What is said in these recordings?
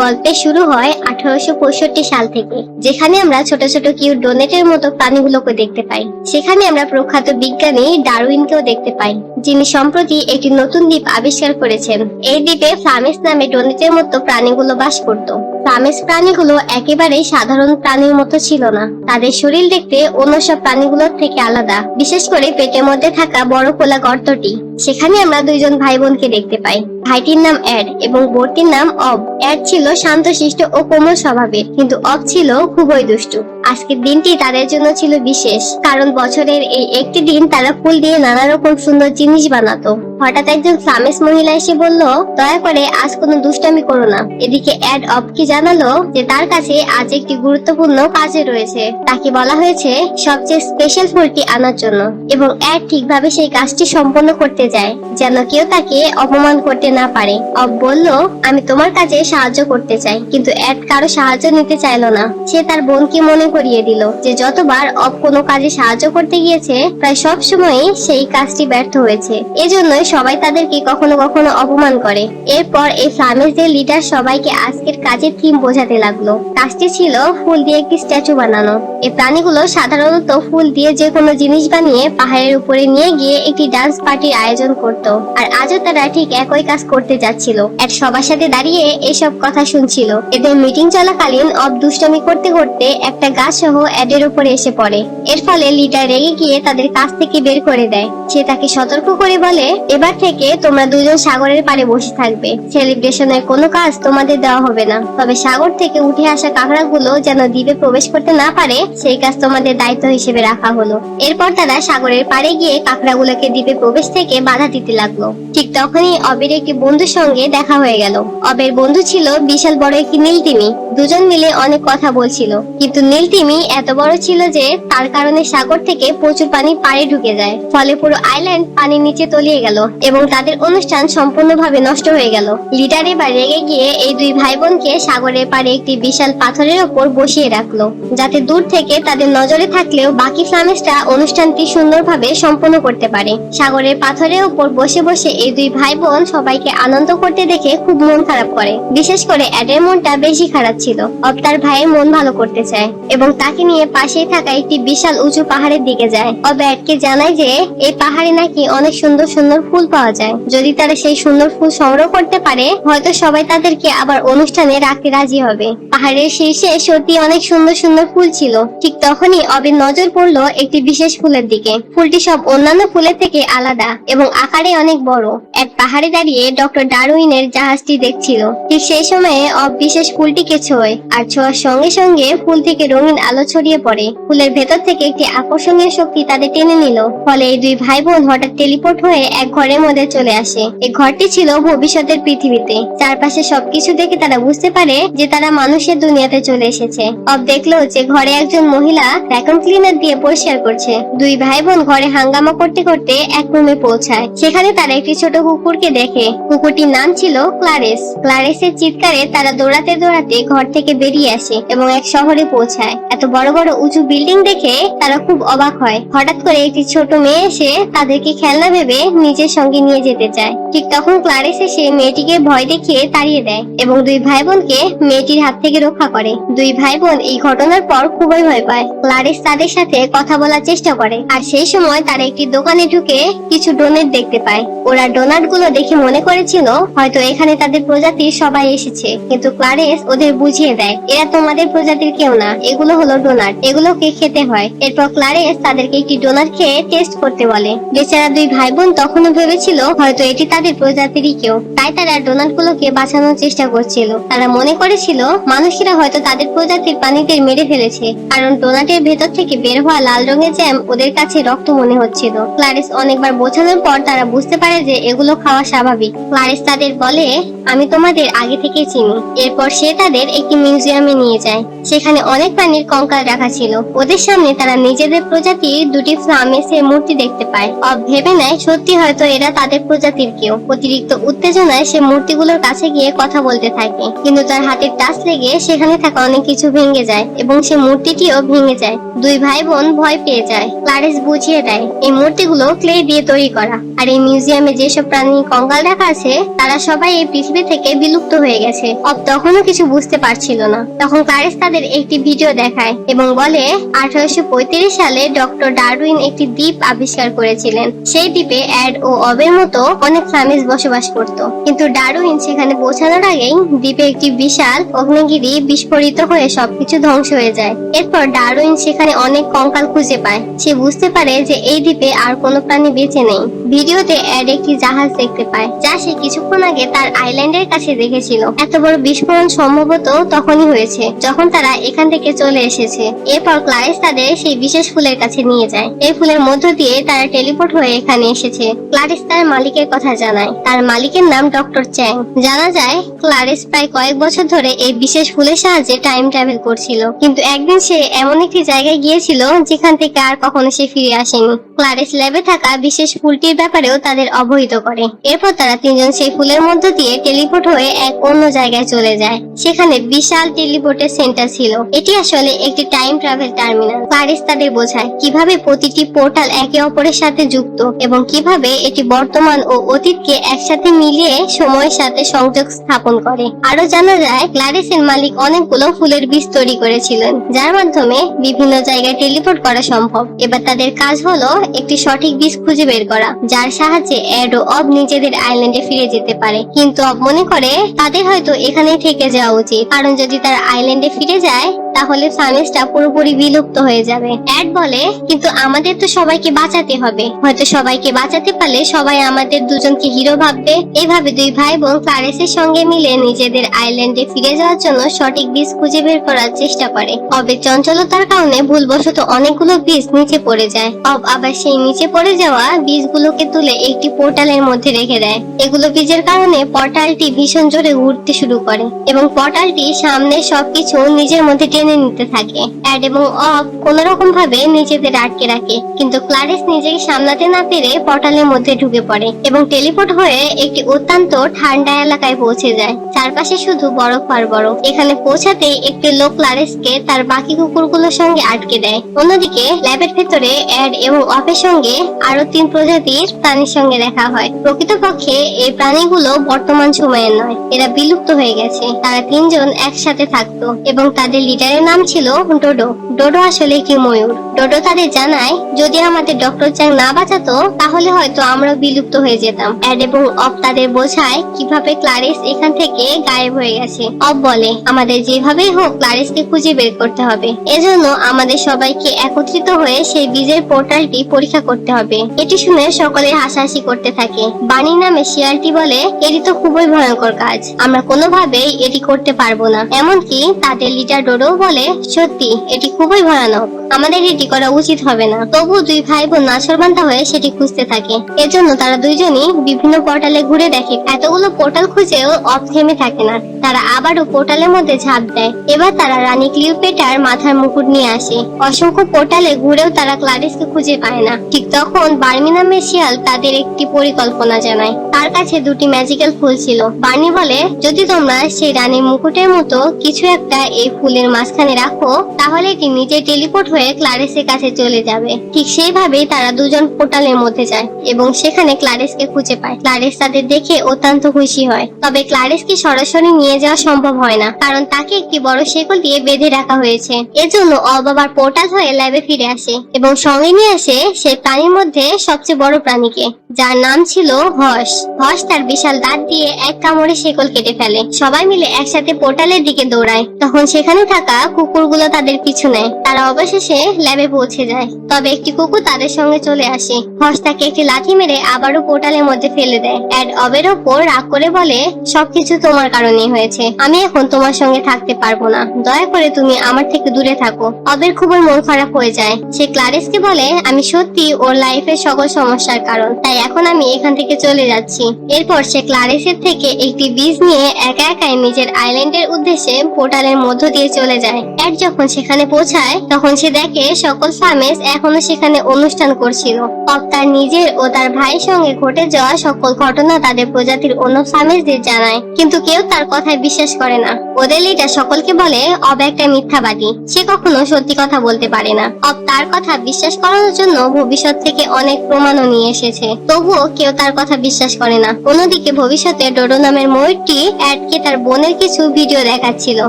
গল্পে শুরু হয় 1865 সাল থেকে, যেখানে আমরা ছোট ছোট কিউট ডোনেটের মতো প্রাণীগুলোকে দেখতে পাই। সেখানে আমরা প্রখ্যাত বিজ্ঞানী ডারউইনকেও দেখতে পাই, যিনি সম্প্রতি একটি নতুন দ্বীপ আবিষ্কার করেছেন। এই দ্বীপে ফ্লামেস নামে ডোনেটের মতো প্রাণীগুলো বাস করত। ফ্লামেস প্রাণীগুলো একেবারেই সাধারণ প্রাণীর মতো ছিল না। তাদের শরীর দেখতে অন্য সব প্রাণীগুলোর থেকে আলাদা, বিশেষ করে পেটের মধ্যে থাকা বড় খোলা গর্তটি। সেখানে আমরা দুইজন ভাই বোনকে দেখতে পাই। ভাইটির নাম এড এবং বোনটির নাম অব। এড ছিল শান্তশিষ্ট ও কোমল স্বভাবের, কিন্তু অব ছিল খুবই দুষ্টু। আজকের দিনটি তাদের জন্য ছিল বিশেষ, কারণ বছরের এই একটি দিন তারা ফুল দিয়ে নানা রকম সুন্দর জিনিস বানাতো। হঠাৎ একজন ফ্লামেস মহিলা এসে বলল, দয়া করে আজ কোনো দুষ্টামি করো না। এদিকে এড অবকে জানালো যে তার কাছে আজ একটি গুরুত্বপূর্ণ কাজে রয়েছে। তাকে বলা হয়েছে সবচেয়ে স্পেশাল ফুলটি আনার জন্য, এবং এড ঠিকভাবে সেই কাজটি সম্পন্ন করতে যায়, যেন কেউ তাকে অপমান করতে না পারে। অব বলল, আমি তোমার কাজে সাহায্য করতে চাই, কিন্তু এড কারো সাহায্য নিতে চাইলো না। সে তার বোনকে মনে করিয়ে দিল যে যতবার অব কোনো কাজে সাহায্য করতে গিয়েছে, প্রায় সব সময়ই সেই কাজটি ব্যর্থ হয়েছে। এজন্যই সবাই তাদেরকে কখনো কখনো অপমান করে। এরপর এই ফ্লামেসদের লিডার সবাইকে আজকের কাজের থিম বোঝাতে লাগলো। কাজটি ছিল ফুল দিয়ে একটি স্ট্যাচু বানানো। এই প্রাণীগুলো সাধারণত ফুল দিয়ে যে কোনো জিনিস বানিয়ে পাহাড়ের উপরে নিয়ে গিয়ে একটি ডান্স পার্টির আয়োজন করত, আর আজও তারা ঠিক একই কাজ করতে যাচ্ছিল। এড সবার সাথে দাঁড়িয়ে এসব কথা শুনছিল। এদের মিটিং চলাকালীন অব দুষ্টামি করতে করতে একটা গাছ সহ এডের উপরে এসে পড়ে। এর ফলে লিডার রেগে গিয়ে তাদের কাছ থেকে বের করে দেয়। সে তাকে সতর্ক করে বলে, এবার থেকে তোমরা দুজন সাগরের পাড়ে বসে থাকবে। সেলিব্রেশনের কোনো কাজ তোমাদের দেওয়া হবে না, তবে সাগর থেকে উঠে আসা কাঁকড়াগুলো যেন দ্বীপে প্রবেশ করতে না পারে সেই কাজ তোমাদের দায়িত্ব হিসেবে রাখা হলো। এরপর তারা সাগরের পাড়ে গিয়ে কাঁকড়াগুলোকে দ্বীপে প্রবেশ থেকে বাধা দিতে লাগলো। ঠিক তখনই অবের একটি বন্ধুর সঙ্গে দেখা হয়ে গেল। অবের বন্ধু ছিল বিশাল বড় একটি নীলতিমি। দুজন মিলে অনেক কথা বলছিল, কিন্তু নীলতিমি এত বড় ছিল যে তার কারণে সাগর থেকে প্রচুর পানি পাড়ে ঢুকে যায়। ফলে পুরো আইল্যান্ড পানির নিচে তলিয়ে গেল এবং তাদের অনুষ্ঠান সম্পূর্ণভাবে নষ্ট হয়ে গেল। লিডার এবার রেগে গিয়ে এই দুই ভাই বোনকে সাগরের পাড়ে একটি বিশাল পাথরের ওপর বসিয়ে রাখলো, যাতে দূর থেকে তাদের নজরে থাকলেও বাকি ফ্লামেসরা অনুষ্ঠানটি সুন্দরভাবে সম্পন্ন করতে পারে। সাগরের পাথরের ওপর বসে বসে এই দুই ভাই বোন সবাইকে আনন্দ করতে দেখে খুব মন খারাপ করে। বিশেষ করে এডের মনটা বেশি খারাপ ছিল। অব তার ভাইয়ের মন ভালো করতে চায় এবং তাকে নিয়ে পাশেই থাকা একটি বিশাল উঁচু পাহাড়ের দিকে যায়। অব এডকে জানায় যে এই পাহাড়ে নাকি অনেক সুন্দর সুন্দর ফুল পাওয়া যায়। যদি তারা সেই সুন্দর ফুল সংগ্রহ করতে পারে, হয়তো সবাই তাদেরকে আবার অনুষ্ঠানে রাখতে রাজি হবে। পাহাড়ের শীর্ষে সত্যি অনেক সুন্দর সুন্দর ফুল ছিল। ঠিক তখনই অবের নজর পড়লো একটি বিশেষ ফুলের দিকে। ফুলটি সব অন্যান্য ফুলের থেকে আলাদা এবং আকারে অনেক বড়। এক পাহাড়ে দাঁড়িয়ে ডক্টর ডারউইনের জাহাজটি দেখছিল। ঠিক সেই সময়ে অব বিশেষ ফুলটিকে ছোঁয়, আর ছোঁয়ার সঙ্গে সঙ্গে ফুল থেকে রঙিন আলো ছড়িয়ে পড়ে। ফুলের ভেতর থেকে একটি আকর্ষণীয় শক্তি তাদের টেনে নিল। ফলে এই দুই ভাই বোন হঠাৎ টেলিপোর্ট হয়ে এক ঘরের মধ্যে চলে আসে। এই ঘরটি ছিল ভবিষ্যতের পৃথিবীতে। চারপাশে সবকিছু দেখে তারা বুঝতে পারে যে তারা মানুষের দুনিয়াতে চলে এসেছে। অব দেখলো যে ঘরে একজন মহিলা ভ্যাকুয়াম ক্লিনার দিয়ে পরিষ্কার করছে। দুই ভাই বোন ঘরে হাঙ্গামা করতে করতে এক রুমে পৌঁছায়। সেখানে তারা একটি ছোট কুকুরকে দেখে। কুকুরটির নাম ছিল ক্লারেস। ক্লারেসের চিৎকারে তারা দৌড়াতে দৌড়াতে ঘর থেকে বেরিয়ে আসে এবং এক শহরে পৌঁছায়। এত বড় বড় উঁচু বিল্ডিং দেখে তারা খুব অবাক হয়। হঠাৎ করে একটি ছোট মেয়ে এসে তাদেরকে খেলনা ভেবে নিজের সঙ্গে নিয়ে যেতে চায়। ঠিক তখন ক্লারেস এসে মেয়েটিকে ভয় দেখিয়ে তাড়িয়ে দেয় এবং দুই ভাই বোনকে মেয়েটির হাত থেকে রক্ষা করে। দুই ভাই বোন এই ঘটনার পর খুবই ভয় পায়। ক্লারেস তাদের সাথে কথা বলার চেষ্টা করে, আর সেই সময় তারা একটি দোকানে ঢুকে কিছু ডোনেট দেখতে পায়। ওরা ডোনাট গুলো দেখে মনে করেছিল হয়তো এখানে তাদের প্রজাতির সবাই এসেছে, কিন্তু ক্লারেস ওদের বুঝিয়ে দেয় এরা তোমাদের প্রজাতির কেউ না, এগুলো হলো ডোনাট, এগুলোকে খেতে হয়। এরপর ক্লারেস তাদেরকে একটি ডোনাট খেয়ে টেস্ট করতে বলে। বেচারা দুই ভাই বোন তখনও ভেবেছিল হয়তো এটি তাদের প্রজাতিরই কেউ, তাই তারা ডোনাট গুলোকে বাঁচানোর চেষ্টা করছিল। তারা মনে করেছিল মানুষেরা হয়তো তাদের প্রজাতির প্রাণীদের মেরে ফেলেছে, কারণ ডোনাটের ভেতর থেকে বের হওয়া লাল রঙের জ্যাম ওদের কাছে রক্ত মনে হচ্ছিল। ক্লারেস অনেকবার বোঝানোর পর তারা বুঝতে পারে যে এগুলো খাওয়া স্বাভাবিক। ক্লারেস তাদের বলে, আমি তোমাদের আগে থেকে চিনি। এরপর সে তাদের একটি মিউজিয়ামে নিয়ে যায়। সেখানে অনেক প্রাণীর কঙ্কাল রাখা ছিল। ওদের সামনে তারা নিজেদের প্রজাতির দুটি ফ্লামেসের মূর্তি দেখতে পায়। অব ভেবে নেয় সত্যি হয়তো এরা তাদের প্রজাতির কেউ। অতিরিক্ত উত্তেজনায় সে মূর্তিগুলোর কাছে গিয়ে কথা বলতে থাকে, কিন্তু তার হাতের টাচ লেগে সেখানে থাকা অনেক কিছু ভেঙে যায় এবং সে মূর্তিটিও ভেঙে যায়। দুই ভাই বোন ভয় পেয়ে যায়। ক্লারিস বুঝিয়ে দেয় এই মূর্তিগুলো ক্লে দিয়ে তৈরি করা, আর এই মিউজিয়ামে যেসব প্রাণী কঙ্কাল রাখা আছে তারা সবাই এই পৃথিবী থেকে বিলুপ্ত হয়ে গেছে। অব তখনও কিছু বুঝতে পারছিল না। তখন ক্লারিস তাদের একটি ভিডিও দেখায় এবং বলে 1835 সালে ডক্টর ডারউইন একটি দ্বীপ আবিষ্কার করেছিলেন। সেই দ্বীপে অ্যাড ও অবের মতো অনেক ফ্লামিস বসবাস করত, কিন্তু ডারউইন সেখানে পৌঁছানোর আগেই দ্বীপে একটি বিশাল অগ্নিগিরি বিস্ফোরিত হয়ে সবকিছু ধ্বংস হয়ে যায়। এরপর ডারউইন সেখানে অনেক কঙ্কাল খুঁজে পায়। সে বুঝতে পারে যে এই দ্বীপে আর কোনো প্রাণী বেঁচে নেই। ভিডিওতে অ্যাড একটি জাহাজ দেখতে পায় যা সে কিছুক্ষণ আগে তার আইল্যান্ডের কাছে দেখেছিল। এত বড় বিস্ফোরণ সম্ভবত তখনই হয়েছে যখন তারা এখান থেকে চলে এসেছে। এরপর ক্লারিস তাদের সেই বিশেষ ফুলের কাছে নিয়ে যায়। এই ফুলের মধ্য দিয়ে তারা টেলিপোর্ট হয়ে এখানে এসেছে। ক্লারিস তার মালিকের কথা জানায়। তার মালিকের নাম ডক্টর চ্যাং। জানা যায় ক্লারিস প্রায় কয়েক বছর ধরে এই বিশেষ ফুলের সাহায্যে টাইম ট্রাভেল করছিল, কিন্তু একদিন সে এমন একটি জায়গায় গিয়েছিল যেখান থেকে আর কখনো সে ফিরে আসেনি। ক্লারিস ল্যাবে থাকা বিশেষ ফুলটির ব্যাপারেও তাদের অবহিত করে। এরপর তারা তিনজন সেই ফুলের মধ্য দিয়ে টেলিপোর্ট হয়ে এক অন্য জায়গায় চলে যায়। সেখানে বিশাল টেলিপোর্টের সেন্টার ছিল। এটি আসলে একটি টাইম ট্রাভেল টার্মিনাল। ক্লারিস তাদের বোঝায় কিভাবে প্রতিটি পোর্টাল একে অপরের সাথে যুক্ত এবং কিভাবে এটি বর্তমান ও অতীতকে একসাথে মিলিয়ে সময়ের সাথে সংযোগ স্থাপন করে। আরো জানা যায় ক্লারিসের মালিক অনেকগুলো ফুলের বীজ তৈরি করেছিলেন, যার মাধ্যমে বিভিন্ন জায়গায় টেলিপোর্ট করা সম্ভব। এবার তাদের কাজ হলো একটি সঠিক বীজ খুঁজে বের করা, যার সাহায্যে অ্যাড ও অব নিজেদের আইল্যান্ডে ফিরে যেতে পারে। কিন্তু অব মনে করে তাদের হয়তো এখানেই থেকে যাওয়া উচিত, কারণ যদি তারা আইল্যান্ডে ফিরে যায় তাহলে ফ্লামিসটা পুরোপুরি বিলুপ্ত হয়ে যাবে। অ্যাড বলে কিন্তু আমাদের তো সবাইকে বাঁচাতে হবে, হয়তো সবাইকে বাঁচাতে পারলে সবাই আমাদের দুজনকে হিরো ভাববে। এইভাবে দুই ভাই বোন ক্লারিসের সঙ্গে মিলে নিজেদের আইল্যান্ডে ফিরে যাওয়ার জন্য সঠিক বীজ খুঁজে বের করার চেষ্টা করে। অবের চঞ্চলতার কারণে ভুলবশত অনেকগুলো বীজ নিচে পড়ে যায়। অব আবার সেই নিচে পড়ে যাওয়া বীজগুলোকে তুলে একটি পোর্টালের মধ্যে রেখে দেয়। এগুলো বীজের কারণে পোর্টালটি ভীষণ জোরে ঘুরতে শুরু করে এবং পোর্টালটি সামনে সবকিছু নিজের মধ্যে টেনে নিতে থাকে। অ্যাড এবং অব কোন রকম ভাবে নিজেদের আটকে রাখে, কিন্তু ক্লারিস নিজেকে সামলাতে না পেরে পোর্টালের মধ্যে ঢুকে পড়ে এবং টেলিপোর্ট হয়ে একটি অত্যন্ত ঠান্ডা এলাকায় পৌঁছে যায়। চারপাশে শুধু বরফ আর বরফ। এখানে পৌঁছাতেই একটি লোক ক্লারিসকে তার বাকি কুকুরগুলোর সঙ্গে আটকে দেয়। অন্যদিকে ল্যাবের ভেতরে অ্যাড এবং অফের সঙ্গে আরো 3 প্রজাতির প্রাণীর সঙ্গে দেখা হয়। প্রকৃতপক্ষে এই প্রাণীগুলো বর্তমান সময়ের নয়, এরা বিলুপ্ত হয়ে গেছে। তারা 3 জন একসাথে থাকতো এবং তাদের লিডারের নাম ছিল ডোডো। ডোডো আসলে একটি ময়ূর। ডোডো তাদের জানায় যদি আমাদের ডক্টর চ্যাং না বাঁচাতো তাহলে হয়তো আমরা বিলুপ্ত হয়ে যেতাম। অ্যাড এবং অব তাদের বোঝায় কিভাবে ক্লারিস এখান থেকে গায়েব হয়ে গেছে। অব বলে আমাদের যেভাবেই হোক ক্লারিসকে খুঁজে বের করতে হবে। এজন্য আমাদের সবাইকে একত্রিত হয়ে সেই বীজের পোর্টালটি পরীক্ষা করতে হবে। এটি শুনে সকলে হাসাহাসি করতে থাকে। বানি নামে শিয়ালটি বলে এটি তো খুবই ভয়ঙ্কর কাজ, আমরা কোনোভাবেই এটি করতে পারবো না। এমনকি তাদের লিডার ডোডো বলে সত্যি এটি খুবই ভয়ানক, আমাদের এটি করা উচিত হবে না। তবু দুই ভাই বোন নাছোড়বান্দা হয়ে সেটি খুঁজতে থাকে। এজন্য তারা দুইজনই বিভিন্ন পোর্টালে ঘুরে দেখে। এতগুলো পোর্টাল খুঁজেও অফ থেমে থাকে না। তারা আবারও পোর্টালের মধ্যে ঝাঁপ দেয়। এবার তারা রানী ক্লিওপেট্রার মাথার মুকুট নিয়ে আসে। অসংখ্য পোর্টালে ঘুরেও তারা ক্লারিসকে খুঁজে পায় না। ঠিক তখন বার্মি নামের শিয়াল তাদের একটি পরিকল্পনা জানায়। তার কাছে 2টি ম্যাজিক্যাল ফুল ছিল। বার্নি বলে যদি তোমরা সেই রানীর মুকুটের মতো কিছু একটা এই ফুলের মাঝখানে রাখো তাহলে এটি নিজে টেলিপোর্ট হয়ে ক্লারিসের কাছে চলে যাবে। ঠিক সেইভাবেই তারা দুজন পোর্টালের মধ্যে যায় এবং সেখানে ক্লারিসকে খুঁজে পায়। ক্লারিস তাদের দেখে অত্যন্ত খুশি হয়। তবে ক্লারিসকে সরাসরি নিয়ে যাওয়া সম্ভব হয় না, কারণ তাকে একটি বড় শেকল দিয়ে বেঁধে রাখা হয়েছে। এজন্য অবাবার পোর্টাল হয়ে ল্যাবে ফিরে আসে এবং সঙ্গে নিয়ে আসে সেই প্রাণীর মধ্যে সবচেয়ে বড় প্রাণীকে, যার নাম ছিল হস। হস তার বিশাল দাঁত দিয়ে এক কামড়ে শেকল কেটে ফেলে। সবাই মিলে একসাথে পোর্টালের দিকে দৌড়ায়। তখন সেখানে থাকা কুকুরগুলো তাদের পিছু নেয়। তারা অবশেষে ল্যাবে পৌঁছে যায়। তবে একটি কুকুর তাদের সঙ্গে চলে আসে। হস তাকে একটি লাথি মেরে আবারও পোর্টালের মধ্যে ফেলে দেয়। অ্যাড অবের ওপর রাগ করে বলে সবকিছু তোমার কারণেই হয়েছে, আমি এখন তোমার সঙ্গে থাকতে পারবো না, দয়া করে তুমি আমার থেকে দূরে থাকো। অবের খুবই মন খারাপ হয়ে যায়। সে ক্লারিসকে বলে আমি সত্যি ওর লাইফের সকল সমস্যার কারণ, তাই এখন আমি এখান থেকে চলে যাচ্ছি। এরপর সে ক্লারিসের থেকে একটি বীজ নিয়ে একা একাই নিজের আইল্যান্ডের উদ্দেশ্যে পোর্টালের মধ্য দিয়ে চলে যায়। এড যখন সেখানে পৌঁছায় তখন সে দেখে সকল ফার্মেস এখনো সেখানে অনুষ্ঠান করছিল। অব তার নিজের ও তার ভাইয়ের সঙ্গে ঘটে যাওয়া সকল ঘটনা তাদের প্রজাতির অন্য ফার্মেসদের জানায়, কিন্তু কেউ তার কথায় বিশ্বাস করে না। ওদের লিডার সকলকে বলে অব একটা মিথ্যাবাদী, সে কখনো সত্যি কথা বলতে পারে না। অব তার কথা বিশ্বাস করানোর জন্য ভবিষ্যৎ থেকে অনেক প্রমাণও নিয়ে এসেছে, তবুও কেউ তার কথা বিশ্বাস করে না। অন্যদিকে ভবিষ্যতে ডোডো নামের ময়ূরটি অ্যাডকে তার বোনের কিছু ভিডিও দেখাচ্ছিল।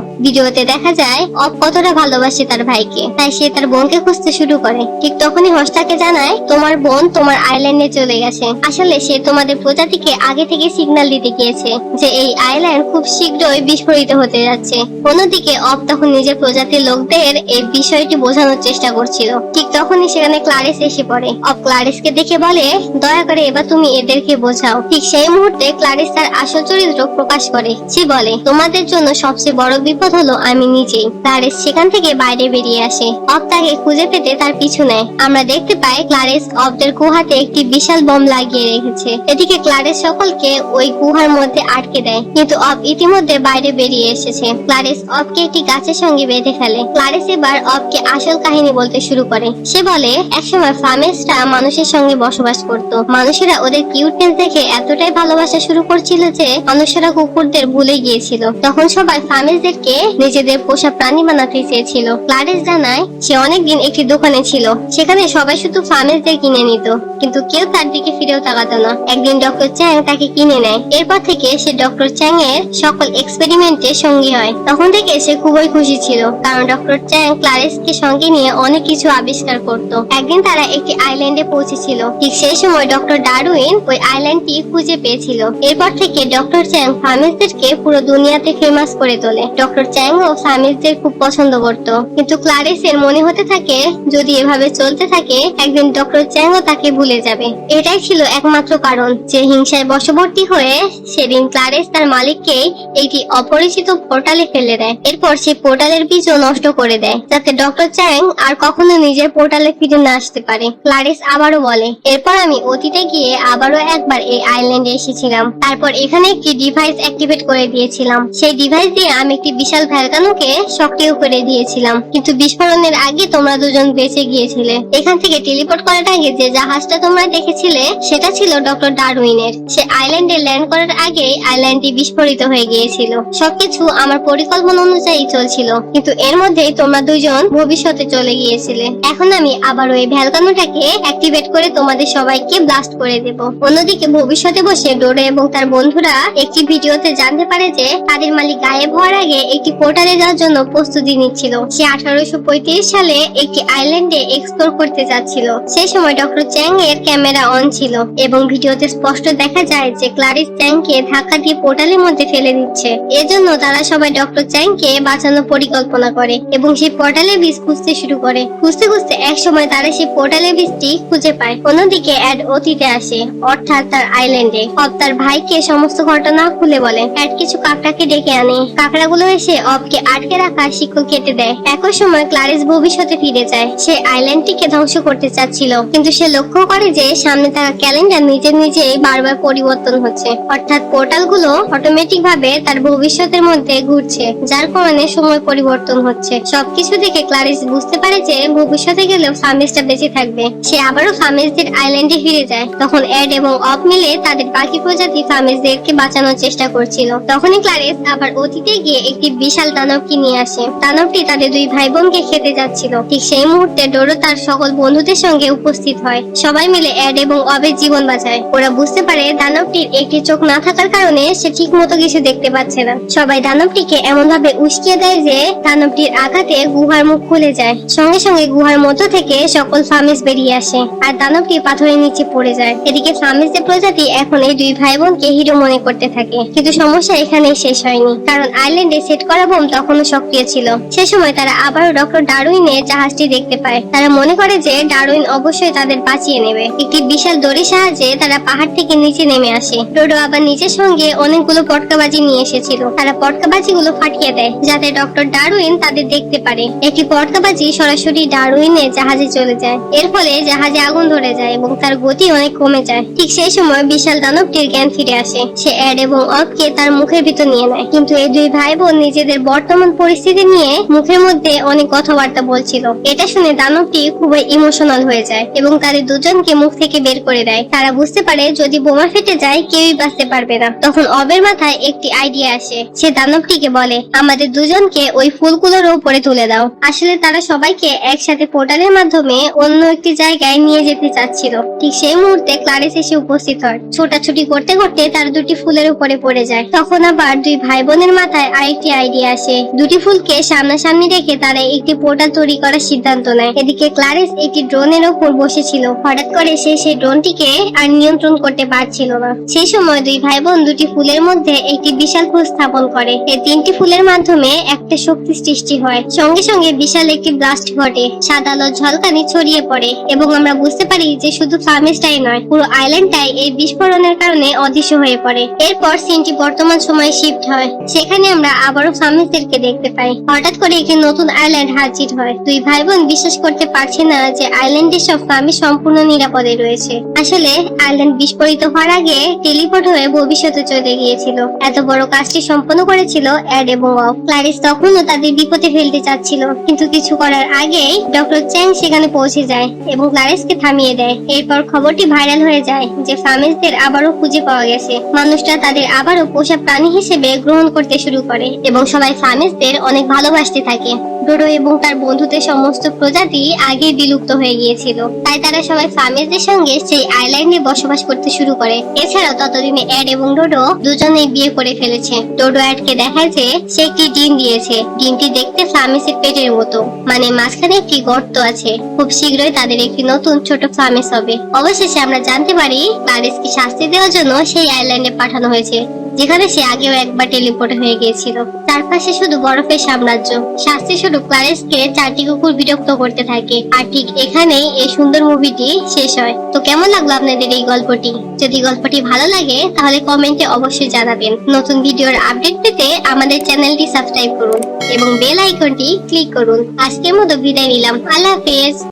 ভিডিওতে দেখা যায় অব কতটা ভালোবাসে তার ভাইকে, তাই সে তার বোনকে খুঁজতে শুরু করে। ঠিক তখনই হর্ষ তাকে জানায় তোমার বোন তোমার আইল্যান্ডে চলে গেছে। আসলে সে তোমাদের প্রজাতিকে আগে থেকে সিগন্যাল দিতে গিয়েছে যে এই আইল্যান্ড খুব শীঘ্রই বিস্ফোরিত হতে যাচ্ছে। অন্যদিকে অব তখন নিজের প্রজাতির লোকদের এই বিষয়টি বোঝানোর চেষ্টা করছিল। ঠিক তখনই সেখানে ক্লারিস এসে পড়ে। অব ক্লারিসকে দেখে বলে দয়া করে এবার তুমি এদেরকে বোঝাও। ঠিক সেই মুহূর্তে ক্লারিস তার আসল চরিত্র প্রকাশ করে। সে বলে তোমাদের জন্য সবচেয়ে বড় বিপদ হলো আমি নিজেই। ক্লারিস সেখান থেকে বাইরে বেরিয়ে আসে। অব তাকে খুঁজে পেতে তার পিছু নেয়। আমরা দেখতে পাই ক্লারিস অবদের গুহাতে একটি বিশাল বম লাগিয়ে রেখেছে। এদিকে ক্লারিস সকলকে ওই গুহার মধ্যে আটকে দেয়, কিন্তু অব ইতিমধ্যে বাইরে বেরিয়ে এসেছে। ক্লারিস অবকে একটি গাছের সঙ্গে বেঁধে ফেলে। ক্লারিস এবার অবকে আসল কাহিনী বলতে শুরু করে। সে বলে একসময় ফার্মেসরা মানুষের সঙ্গে বসবাস করত। মানুষেরা ওদের কিউটনেস দেখে এতটাই ভালোবাসা শুরু করছিল যে মানুষেরা কুকুরদের ভুলে গিয়েছিল। তখন সবাই ফার্মেসদেরকে নিজেদের পোষা প্রাণী বানাতে চেয়েছিল। ক্লারিস জানায় সে অনেকদিন একটি দোকানে ছিল, সেখানে সবাই শুধু ফার্মেসদের কিনে নিত, কিন্তু কেউ তার দিকে ফিরেও তাকাতো না। একদিন ডক্টর চ্যাং তাকে কিনে নেয়। এরপর থেকে সে ডক্টর চ্যাং এর সকল এক্সপেরিমেন্টে সঙ্গী হয়। তখন থেকে সে খুবই খুশি ছিল, কারণ ডক্টর চ্যাং ক্লারিসকে সঙ্গে নিয়ে অনেক কিছু আবিষ্কার করত। একদিন তারা একটি আইল্যান্ডে পৌঁছেছিল। ঠিক সেই সময় ডক্টর ডারউইন ওই আইল্যান্ডটি খুঁজে পেয়েছিল। এরপর থেকে ডক্টর চ্যাং ফার্মেসদেরকে পুরো দুনিয়াতে ফেমাস করে তোলে। ডক্টর চ্যাং ও ফার্মেসদের খুব পছন্দ করত, কিন্তু ক্লারিসের মনে হতে থাকে যদি এভাবে চলতে থাকে একদিন ডক্টর চ্যাং ও তাকে ভুলে যাবে। এটাই ছিল একমাত্র কারণ যে হিংসায় বশবর্তী হয়ে সেদিন ক্লারিস তার মালিককে একটি অপরিচিত পোর্টালে ফেলে দেয়। এরপর সে পোর্টালের বীজও নষ্ট করে দেয়, যাতে ডক্টর চ্যাং আর কখনো নিজের পোর্টালে ফিরে না আসতে পারে। ক্লারিস আবারও বলে এরপর আমি অতীতে গিয়ে আবারও একবার এই আইল্যান্ডে এসেছিলাম। তারপর এখানে একটি ডিভাইস অ্যাক্টিভেট করে দিয়েছিলাম। সেই ডিভাইস দিয়ে আমি একটি বিশাল ভ্যালকানোকে সক্রিয় করে দিয়েছিলাম, কিন্তু বিস্ফোরণের আগে তোমরা দুজন বেঁচে গিয়েছিলে। এখান থেকে টেলিপোর্ট করার আগে যে জাহাজটা তোমরা দেখেছিলে সেটা ছিল ডক্টর ডারউইনের। সে আইল্যান্ডে ল্যান্ড করার আগেই আইল্যান্ডটি বিস্ফোরিত হয়ে গিয়েছিল। সবকিছু আমার পরিকল্পনা অনুযায়ী চলছিল, কিন্তু এর মধ্যেই তোমরা দুজন ভবিষ্যতে চলে গিয়েছিলে। এখন আমি আবার ওই ভ্যালকানোটাকে অ্যাক্টিভেট করে তোমাদের সবাইকে ব্লাস্ট করে দেব। অন্যদিকে ভবিষ্যতে বসে ডোরা এবং তার বন্ধুরা একটি ভিডিওতে জানতে পারে যে তাদের মালিক গায়েব হওয়ার আগে একটি পোর্টালে যাওয়ার জন্য প্রস্তুতি নিচ্ছিল। সে 1835 সালে একটি আইল্যান্ডে এক্সপ্লোর করতে যাচ্ছিল। সেই সময় ডক্টর চ্যাং এর ক্যামেরা অন ছিল এবং ভিডিওতে স্পষ্ট দেখা যায় যে ক্লারিস চ্যাংকে ধাক্কা দিয়ে পোর্টালের মধ্যে ফেলে দিচ্ছে। এজন্য তারা সবাই ডক্টর চ্যাংকে বাঁচানোর পরিকল্পনা করে এবং সেই পোর্টালের বীজ খুঁজতে শুরু করে। খুঁজতে খুঁজতে এক সময় তারা সেই পোর্টালের বীজটি খুঁজে পায়। অন্যদিকে অ্যাড অতীতে আসে, অর্থাৎ তার আইল্যান্ডে। অব তার ভাইকে সমস্ত ঘটনা খুলে বলে। অ্যাড কিছু কাকড়াকে ডেকে আনে। কাকড়াগুলো এসে অবকে আটকে রাখা শিকল কেটে দেয়। একই সময় ক্লারিস ভবিষ্যতে ফিরে যায়। সে আইল্যান্ডটিকে ধ্বংস করতে চাচ্ছিল, কিন্তু সে লক্ষ্য করে যে সামনে থাকা ক্যালেন্ডার নিজেই বারবার পরিবর্তন হচ্ছে, অর্থাৎ পোর্টালগুলো অটোমেটিক ভাবে তার ভবিষ্যতের মধ্যে ঘুরছে, যার কারণে সময় পরিবর্তন হচ্ছে। সবকিছু দেখে ক্লারিস বুঝতে পারে যে ভবিষ্যতে গেলেও ফার্মেসটা বেঁচে থাকবে। সে আবারও ফার্মেসদের আইল্যান্ডে ফিরে যায়। তখন এড এবং অব মিলে তাদের বাকি প্রজাতি ফার্মেসদেরকে বাঁচানোর চেষ্টা করছিল। তখনই ক্লারিস আবার অতীতে গিয়ে একটি বিশাল দানবকে নিয়ে আসে। দানবটি তাদের দুই ভাই বোনকে খেতে যাচ্ছিল। ঠিক সেই মুহূর্তে ডোরো তার সকল বন্ধুদের সঙ্গে উপস্থিত হয়। সবাই মিলে এড এবং অবের জীবন বাঁচায়। ওরা বুঝতে পারে দানবটির একটি চোখ না থাকার কারণে সে ঠিক মতো কিছু দেখতে পাচ্ছে না। সবাই দানবটিকে এমন ভাবে উস্কিয়ে দেয় যে দানবটির আঘাতে গুহার মুখ খুলে যায়। সঙ্গে সঙ্গে গুহার মধ্য থেকে সকল ফার্মেস বেরিয়ে আসে আর দানবটি পাথরের নিচে পড়ে যায়। এদিকে ফার্মেসদের প্রজাতি এখন এই দুই ভাই বোনকে হিরো মনে করতে থাকে। কিন্তু সমস্যা এখানেই শেষ হয়নি, কারণ আইল্যান্ডে সেট করা বোম তখনও সক্রিয় ছিল। সে সময় তারা আবারও ডক্টর ডারউইনের জাহাজটি দেখতে পায়। তারা মনে করে যে ডারউইন অবশ্যই তাদের বাঁচিয়ে নেবে। একটি বিশাল দড়ির সাহায্যে তারা পাহাড় থেকে নিচে নেমে আসে। ডোডো আবার নিজের সঙ্গে অনেকগুলো পটকাবাজি নিয়ে এসেছিল। তারা পটকাবাজিগুলো ফাটিয়ে দেয় যাতে ডক্টর ডারউইন তাদের দেখতে পারে। একটি পটকাবাজি সরাসরি ডারউইনের জাহাজে চলে যায়। এর ফলে জাহাজে আগুন ধরে যায় এবং তার গতি অনেক কমে যায়। ঠিক সেই সময় বিশাল দানবটির জ্ঞান ফিরে আসে। সে অ্যাড এবং অফকে তার মুখের ভিতর নিয়ে নেয়, কিন্তু এই দুই ভাই বোন নিজেদের বর্তমান পরিস্থিতি নিয়ে মুখের মধ্যে অনেক কথাবার্তা বলছিল। এটা শুনে দানবটি খুবই ইমোশনাল হয়ে যায় এবং তাদের দুজনকে মুখ থেকে বের করে দেয়। তারা বুঝতে পারে যদি বোমা ফেটে যায় কেউই বাঁচতে পারবে না। তখন অবের মাথায় একটি আইডিয়া আসে। সে দানবটিকে বলে, আমাদের দুজনকে ওই ফুলগুলোর উপরে তুলে দাও। আসলে তারা সবাইকে একসাথে পোর্টালের মাধ্যমে অন্য একটি জায়গায় নিয়ে যেতে চাচ্ছিল। ঠিক সেই মুহূর্তে ক্লারিস এসে উপস্থিত হয়। ছোটাছুটি করতে করতে তারা দুটি ফুলের উপরে পড়ে যায়। তখন আবার দুই ভাই বোনের মাথায় আরেকটি আইডিয়া আসে। দুটি ফুলকে সামনাসামনি রেখে তারা একটি পোর্টাল তৈরি করার সিদ্ধান্ত নেয়। এদিকে ক্লারিস একটি ড্রোনের উপর বসেছিল। হঠাৎ করে সে সেই ড্রোনটিকে আর নিয়ন্ত্রণ করতে পারছিল না। সেই সময় দুই ভাই বোন দুটি ফুলের মধ্যে একটি বিশাল খোঁজ স্থাপন করে। এই তিনটি ফুলের মাধ্যমে একটা শক্তি সৃষ্টি হয়। সঙ্গে সঙ্গে বিশাল একটি ব্লাস্ট ঘটে। সাদা আলোর ঝলকানি ছড়িয়ে পড়ে এবং আমরা বুঝতে পারি যে শুধু ফার্মেসটাই নয়, পুরো আইল্যান্ডটাই এই বিস্ফোরণের কারণে অদৃশ্য হয়ে পড়ে। এরপর সিনটি বর্তমান সময়ে শিফট হয়। সেখানে আমরা আবারও ফার্মেসদেরকে দেখতে পাই। হঠাৎ করে একটি নতুন আইল্যান্ড হাজির হয়। দুই ভাই বোন বিশ্বাস করতে পারছে না যে আইল্যান্ডের সব ফার্মে সম্পূর্ণ নিরাপদে রয়েছে। আসলে আইল্যান্ড বিস্ফোরিত হওয়ার আগে টেলিপোর্ট হয়ে ভবিষ্যতে চলে গিয়েছিল। এত বড় কাজটি সম্পন্ন করেছিল অ্যাড এবং অফ। ক্লারিস তখনও তাদের বিপদে ফেলতে চাচ্ছিল, কিন্তু কিছু করার আগেই ডক্টর চ্যাং সেখানে পৌঁছে যায় এবং ক্লারিসকে থামিয়ে দেয়। এরপর খবরটি ভাইরাল হয়ে যায় যে ফার্মেসদের আবারও খুঁজে পাওয়া গেছে। মানুষরা তাদের আবারও পোষা প্রাণী হিসেবে গ্রহণ করতে শুরু করে এবং সবাই ফার্মেসদের অনেক ভালোবাসতে থাকে। ডোডো এবং তার বন্ধুদের সমস্ত প্রজাতি আগে বিলুপ্ত হয়ে গিয়েছিল, তাই তারা সবাই ফার্মেসদের সঙ্গে সেই আইল্যান্ডে বসবাস করতে শুরু করে। এছাড়াও ততদিনে অ্যাড এবং ডোডো দুজনেই বিয়ে করে ফেলেছে। ডোডো অ্যাডকে দেখায় যে সে একটি ডিম দিয়েছে। ডিমটি দেখতে ফার্মেসের পেটের মতো, মানে মাঝখানে একটি গর্ত আছে। খুব শীঘ্রই তাদের একটি নতুন ছোট ফার্মেস হবে। অবশেষে আমরা জানতে পারি ক্লারিসকে শাস্তি দেওয়ার জন্য সেই আইল্যান্ডে পাঠানো হয়েছে, যেখানে সে আগেও একবার টেলিপোর্ট হয়ে গিয়েছিল। চারপাশে শুধু বরফের সাম্রাজ্য। শাস্তি শুধু ক্লারিসকে চারটি কুকুর বিরক্ত করতে থাকে। আর ঠিক এখানেই এই সুন্দর মুভিটি শেষ হয়। তো কেমন লাগলো আপনাদের এই গল্পটি? যদি গল্পটি ভালো লাগে তাহলে কমেন্টে অবশ্যই জানাবেন। নতুন ভিডিওর আপডেট পেতে আমাদের চ্যানেলটি সাবস্ক্রাইব করুন এবং বেল আইকনটি ক্লিক করুন। আজকের মতো বিদায় নিলাম। আল্লাহ হাফেজ।